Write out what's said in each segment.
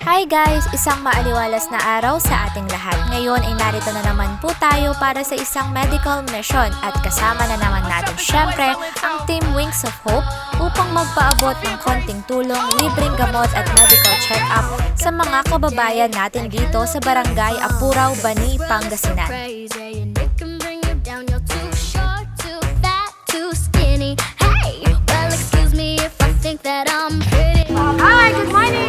Hi guys! Isang maaliwalas na araw sa ating lahat. Ngayon ay narito na naman po tayo para sa isang medical mission at kasama na naman natin syempre ang Team Wings of Hope upang magpaabot ng konting tulong, libreng gamot at medical check-up sa mga kababayan natin dito sa Barangay Apurao Bani, Pangasinan. Hi! Good morning!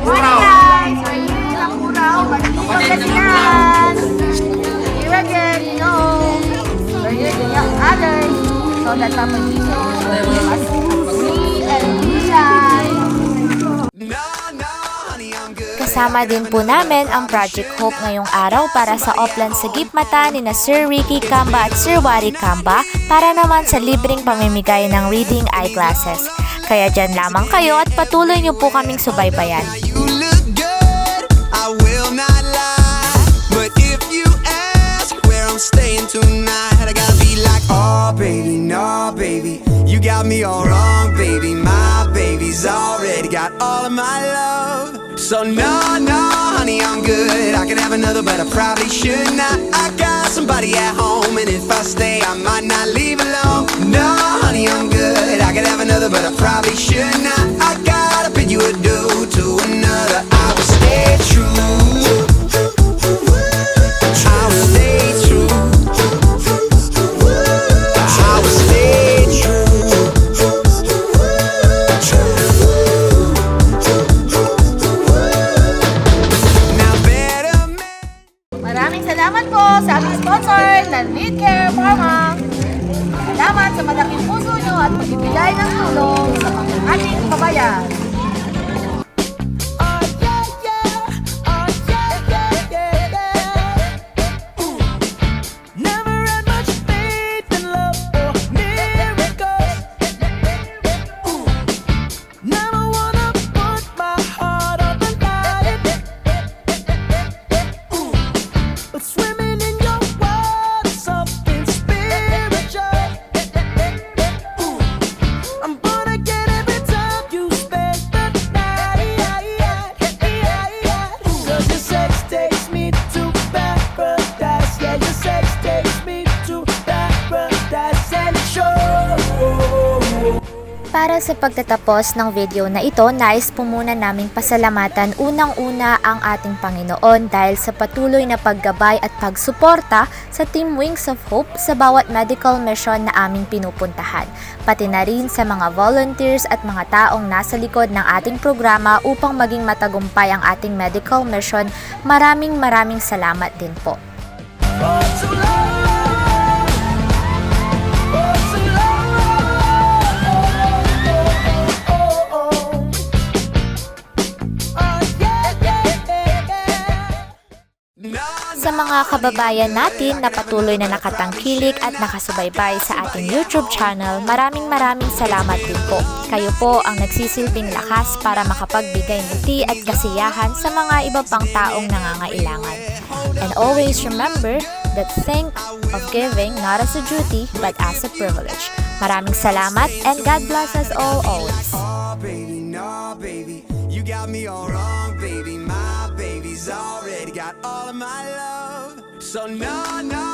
Morning guys! We're here in Apurao Bani, Pangasinan! Here again, you know, we're here to help others so that Papa Jesus as me and Isay. Kasama din po namin ang Project Hope ngayong araw para sa Oplan sa Gipmata ni na Sir Ricky Camba at Sir Wari Camba para naman sa libreng pamimigay ng reading eyeglasses. Kaya dyan lamang kayo at patuloy niyo po kaming subaybayan. Oh baby, no baby, you got me all wrong baby. My baby's already got all of my love. So no, no, honey, I'm good. I could have another, but I probably should not. I got somebody at home, and if I stay, I might not leave alone. No, honey, I'm good. I could have another, but I probably should not. I gotta bid you adieu to another. I will stay true. I will stay true. I will stay true. Maraming salamat po sa aming sponsor na Lead Care Pharma. Salamat sa malaking puso nyo at pagbibigay ng tulong sa mga ating kababayan. Para sa pagtatapos ng video na ito, nais po muna naming pasalamatan unang-una ang ating Panginoon dahil sa patuloy na paggabay at pagsuporta sa Team Wings of Hope sa bawat medical mission na aming pinupuntahan. Pati na rin sa mga volunteers at mga taong nasa likod ng ating programa upang maging matagumpay ang ating medical mission. Maraming salamat din po. Sa mga kababayan natin na patuloy na nakatangkilik at nakasubaybay sa ating YouTube channel, maraming salamat din po. Kayo po ang nagsisilbing lakas para makapagbigay ngiti at kasiyahan sa mga iba pang taong nangangailangan. And always remember that think of giving not as a duty but as a privilege. Maraming salamat and God bless us all always. Oh baby, no baby, you got me all wrong baby. My baby's already got all of my love. So no, no,